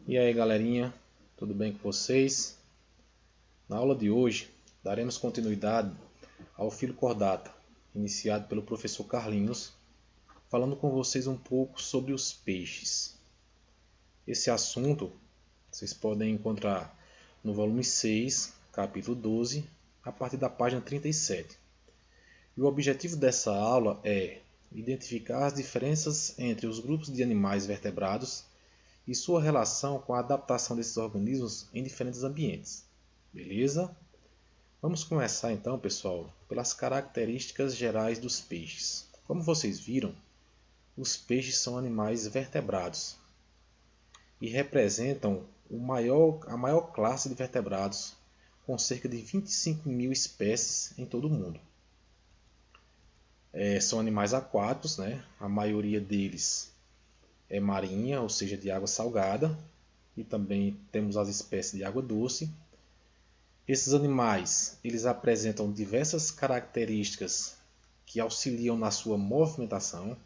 E aí galerinha, tudo bem com vocês? Na aula de hoje daremos continuidade ao filo Chordata, iniciado pelo professor Carlinhos, falando com vocês um pouco sobre os peixes. Esse assunto vocês podem encontrar no volume 6, capítulo 12, a partir da página 37. E o objetivo dessa aula é identificar as diferenças entre os grupos de animais vertebrados e sua relação com a adaptação desses organismos em diferentes ambientes. Beleza? Vamos começar então, pessoal, pelas características gerais dos peixes. Como vocês viram, os peixes são animais vertebrados e representam a maior classe de vertebrados, com cerca de 25 mil espécies em todo o mundo. São animais aquáticos, né? A maioria deles é marinha, ou seja, de água salgada, e também temos as espécies de água doce. Esses animais eles apresentam diversas características que auxiliam na sua movimentação,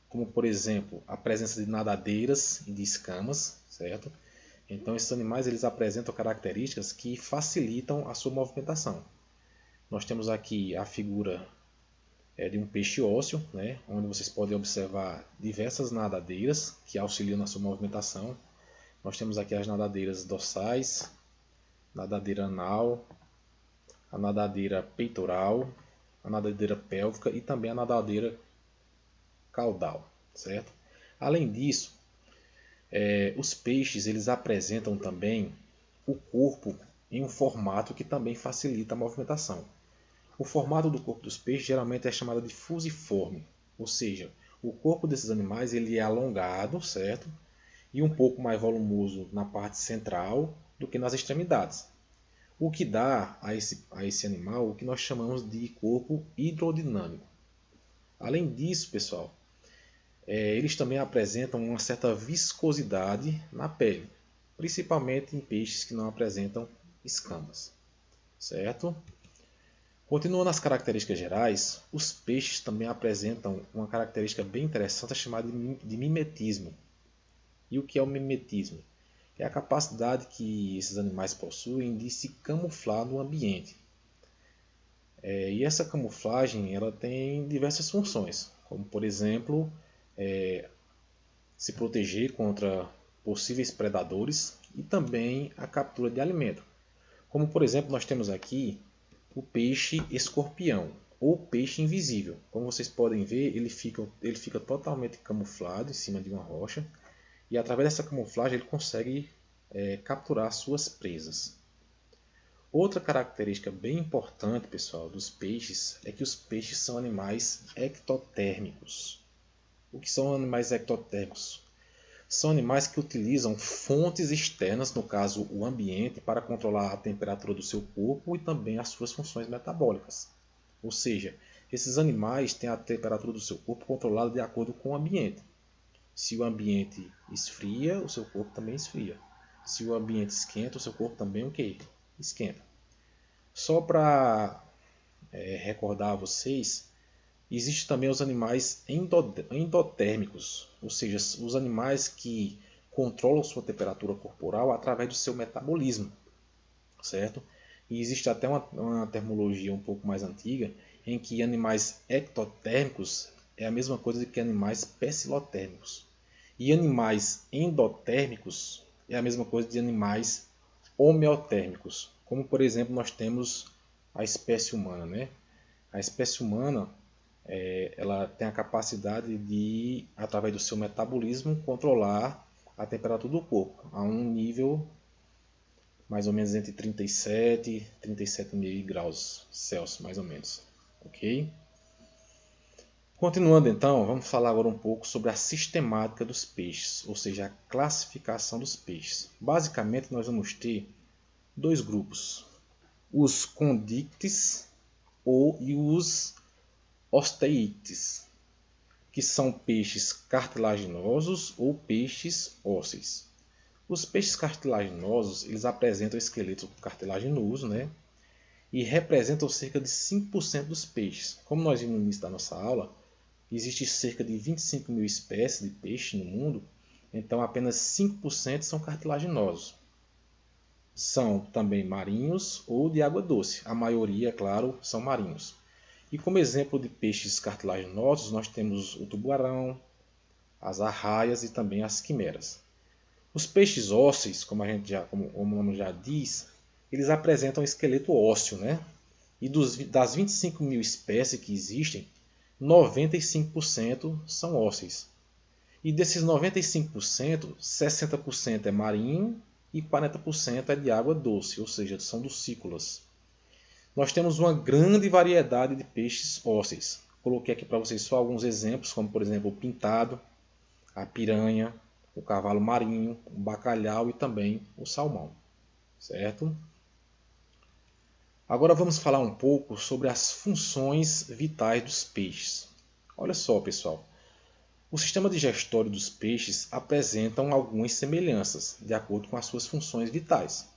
como por exemplo a presença de nadadeiras e de escamas, certo? Então esses animais eles apresentam características que facilitam a sua movimentação. Nós temos aqui a figura de um peixe ósseo, né, onde vocês podem observar diversas nadadeiras que auxiliam na sua movimentação. Nós temos aqui as nadadeiras dorsais, nadadeira anal, a nadadeira peitoral, a nadadeira pélvica e também a nadadeira caudal, certo? Além disso, os peixes eles apresentam também o corpo em um formato que também facilita a movimentação. O formato do corpo dos peixes geralmente é chamado de fusiforme, ou seja, o corpo desses animais ele é alongado, certo? E um pouco mais volumoso na parte central do que nas extremidades. O que dá a esse animal o que nós chamamos de corpo hidrodinâmico. Além disso, pessoal, eles também apresentam uma certa viscosidade na pele, principalmente em peixes que não apresentam escamas, certo? Continuando nas características gerais, os peixes também apresentam uma característica bem interessante chamada de mimetismo. E o que é o mimetismo? É a capacidade que esses animais possuem de se camuflar no ambiente. E essa camuflagem ela tem diversas funções, como por exemplo, se proteger contra possíveis predadores e também a captura de alimento. Como por exemplo nós temos aqui o peixe escorpião ou peixe invisível. Como vocês podem ver, ele fica totalmente camuflado em cima de uma rocha e através dessa camuflagem ele consegue capturar suas presas. Outra característica bem importante, pessoal, dos peixes é que os peixes são animais ectotérmicos. O que são animais ectotérmicos? São animais que utilizam fontes externas, no caso o ambiente, para controlar a temperatura do seu corpo e também as suas funções metabólicas. Ou seja, esses animais têm a temperatura do seu corpo controlada de acordo com o ambiente. Se o ambiente esfria, o seu corpo também esfria. Se o ambiente esquenta, o seu corpo também esquenta. Só para recordar a vocês, existem também os animais endotérmicos, ou seja, os animais que controlam sua temperatura corporal através do seu metabolismo, certo? E existe até uma terminologia um pouco mais antiga em que animais ectotérmicos é a mesma coisa que animais pecilotérmicos. E animais endotérmicos é a mesma coisa de animais homeotérmicos, como por exemplo nós temos a espécie humana, né? A espécie humana ela tem a capacidade de, através do seu metabolismo, controlar a temperatura do corpo a um nível mais ou menos entre 37 e 37,5 graus Celsius, mais ou menos. Ok? Continuando então, vamos falar agora um pouco sobre a sistemática dos peixes, ou seja, a classificação dos peixes. Basicamente, nós vamos ter dois grupos, os condictes e os osteíctes, que são peixes cartilaginosos ou peixes ósseos. Os peixes cartilaginosos eles apresentam esqueleto cartilaginoso, né? E representam cerca de 5% dos peixes. Como nós vimos no início da nossa aula, existe cerca de 25 mil espécies de peixe no mundo Então apenas 5% são cartilaginosos. São também marinhos ou de água doce. A maioria, é claro, são marinhos. E como exemplo de peixes cartilaginosos, nós temos o tubarão, as arraias e também as quimeras. Os peixes ósseos, como o nome já diz, eles apresentam um esqueleto ósseo, né? E das 25 mil espécies que existem, 95% são ósseos. E desses 95%, 60% é marinho e 40% é de água doce, ou seja, são ducícolas. Nós temos uma grande variedade de peixes ósseos. Coloquei aqui para vocês só alguns exemplos, como por exemplo o pintado, a piranha, o cavalo marinho, o bacalhau e também o salmão. Certo? Agora vamos falar um pouco sobre as funções vitais dos peixes. Olha só, pessoal. O sistema digestório dos peixes apresentam algumas semelhanças, de acordo com as suas funções vitais.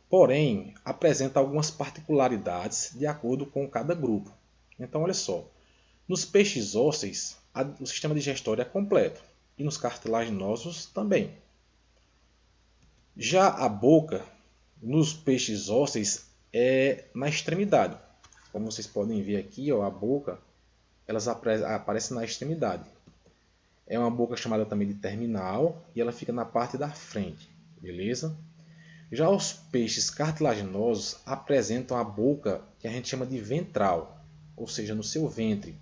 Porém, apresenta algumas particularidades de acordo com cada grupo. Então, olha só. Nos peixes ósseos, o sistema digestório é completo. E nos cartilaginosos também. Já a boca, nos peixes ósseos, é na extremidade. Como vocês podem ver aqui, ó, a boca elas aparece na extremidade. É uma boca chamada também de terminal e ela fica na parte da frente, beleza? Já os peixes cartilaginosos apresentam a boca que a gente chama de ventral, ou seja, no seu ventre.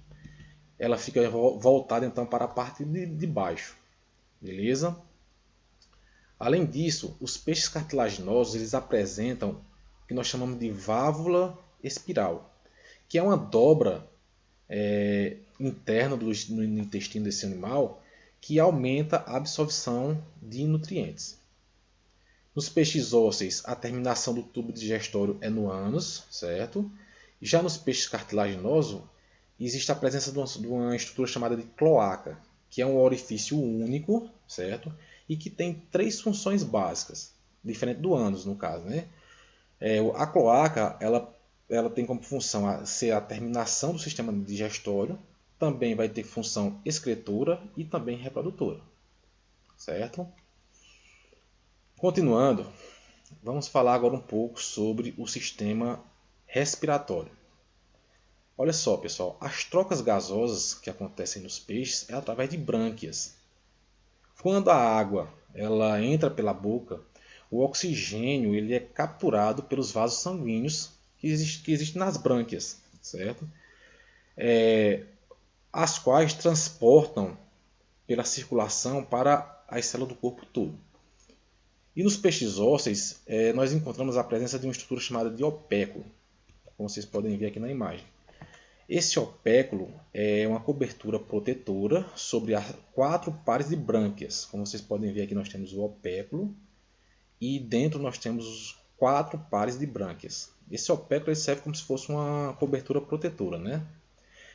Ela fica voltada então para a parte de baixo, beleza? Além disso, os peixes cartilaginosos eles apresentam o que nós chamamos de válvula espiral, que é uma dobra interna no intestino desse animal que aumenta a absorção de nutrientes. Nos peixes ósseos, a terminação do tubo digestório é no ânus, certo? Já nos peixes cartilaginosos, existe a presença de uma estrutura chamada de cloaca, que é um orifício único, certo? E que tem 3 funções básicas, diferente do ânus no caso, né? A cloaca, ela tem como função ser a terminação do sistema digestório, também vai ter função excretora e também reprodutora, certo? Continuando, vamos falar agora um pouco sobre o sistema respiratório. Olha só, pessoal, as trocas gasosas que acontecem nos peixes é através de brânquias. Quando a água ela entra pela boca, o oxigênio ele é capturado pelos vasos sanguíneos que existem nas brânquias, certo? As quais transportam pela circulação para as células do corpo todo. E nos peixes ósseos, nós encontramos a presença de uma estrutura chamada de opéculo, como vocês podem ver aqui na imagem. Esse opéculo é uma cobertura protetora sobre 4 pares de brânquias. Como vocês podem ver aqui, nós temos o opéculo e dentro nós temos os 4 pares de brânquias. Esse opéculo serve como se fosse uma cobertura protetora, né?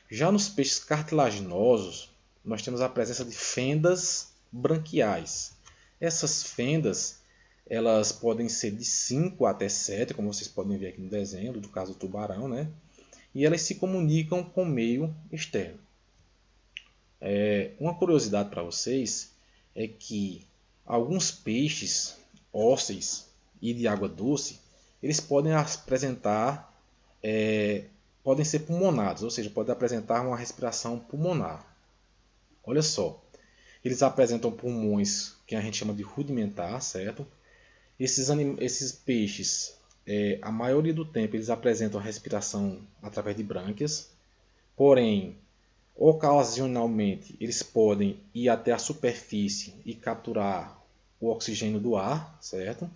Já nos peixes cartilaginosos, nós temos a presença de fendas branquiais. Essas fendas elas podem ser de 5 até 7, como vocês podem ver aqui no desenho, do caso do tubarão, né? E elas se comunicam com o meio externo. Uma curiosidade para vocês é que alguns peixes ósseos e de água doce, eles podem apresentar, podem ser pulmonados, ou seja, podem apresentar uma respiração pulmonar. Olha só, eles apresentam pulmões que a gente chama de rudimentar, certo? Esses peixes, a maioria do tempo, eles apresentam a respiração através de brânquias, porém, ocasionalmente, eles podem ir até a superfície e capturar o oxigênio do ar, certo?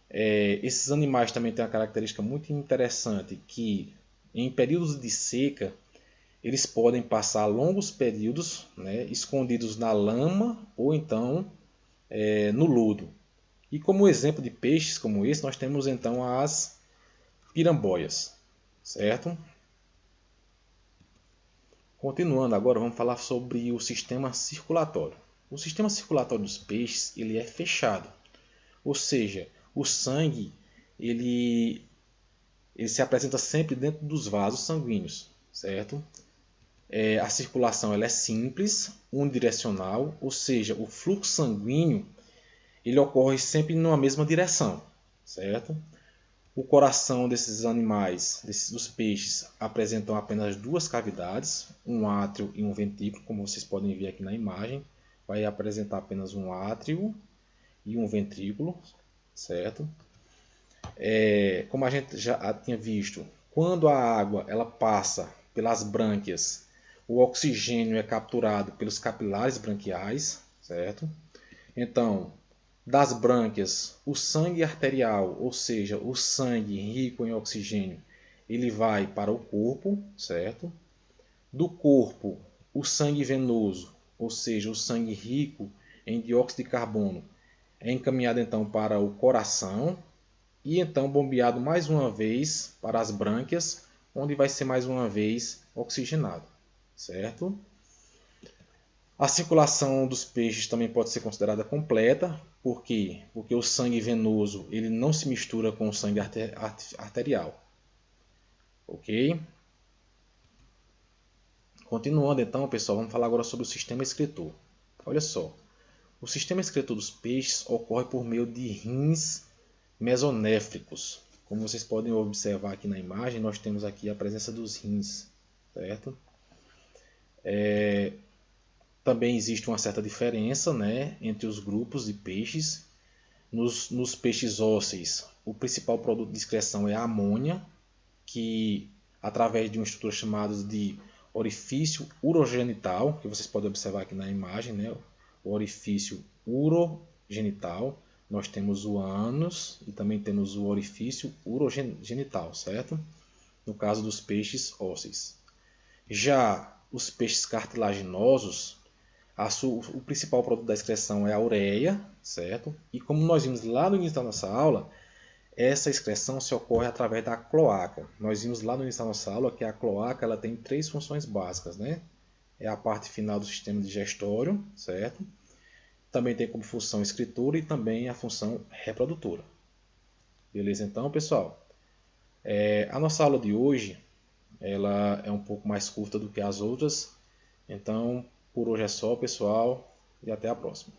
Esses animais também têm uma característica muito interessante que, em períodos de seca, eles podem passar longos períodos, né, escondidos na lama ou então no lodo. E como exemplo de peixes como esse, nós temos então as piramboias, certo? Continuando agora, vamos falar sobre o sistema circulatório. O sistema circulatório dos peixes ele é fechado, ou seja, o sangue ele se apresenta sempre dentro dos vasos sanguíneos, certo? A circulação ela é simples, unidirecional, ou seja, o fluxo sanguíneo ele ocorre sempre numa mesma direção, certo? O coração desses animais, dos peixes, apresentam apenas duas cavidades, um átrio e um ventrículo, como vocês podem ver aqui na imagem. Vai apresentar apenas um átrio e um ventrículo, certo? Como a gente já tinha visto, quando a água ela passa pelas brânquias, o oxigênio é capturado pelos capilares branquiais, certo? Então, das brânquias, o sangue arterial, ou seja, o sangue rico em oxigênio, ele vai para o corpo, certo? Do corpo, o sangue venoso, ou seja, o sangue rico em dióxido de carbono, é encaminhado então para o coração e então bombeado mais uma vez para as brânquias, onde vai ser mais uma vez oxigenado, certo? A circulação dos peixes também pode ser considerada completa, por quê? Porque o sangue venoso ele não se mistura com o sangue arterial, ok? Continuando então, pessoal, vamos falar agora sobre o sistema excretor. Olha só, o sistema excretor dos peixes ocorre por meio de rins mesonéfricos. Como vocês podem observar aqui na imagem, nós temos aqui a presença dos rins, certo? Também existe uma certa diferença, né, entre os grupos de peixes. Nos peixes ósseos, o principal produto de excreção é a amônia, que através de uma estrutura chamada de orifício urogenital, que vocês podem observar aqui na imagem, né, o orifício urogenital, nós temos o ânus e também temos o orifício urogenital, certo? No caso dos peixes ósseos. Já os peixes cartilaginosos, o principal produto da excreção é a ureia, certo? E como nós vimos lá no início da nossa aula, essa excreção se ocorre através da cloaca. Nós vimos lá no início da nossa aula que a cloaca ela tem três funções básicas, né? É a parte final do sistema digestório, certo? Também tem como função excretora e também a função reprodutora. Beleza então, pessoal? A nossa aula de hoje ela é um pouco mais curta do que as outras. Então, por hoje é só, pessoal, e até a próxima.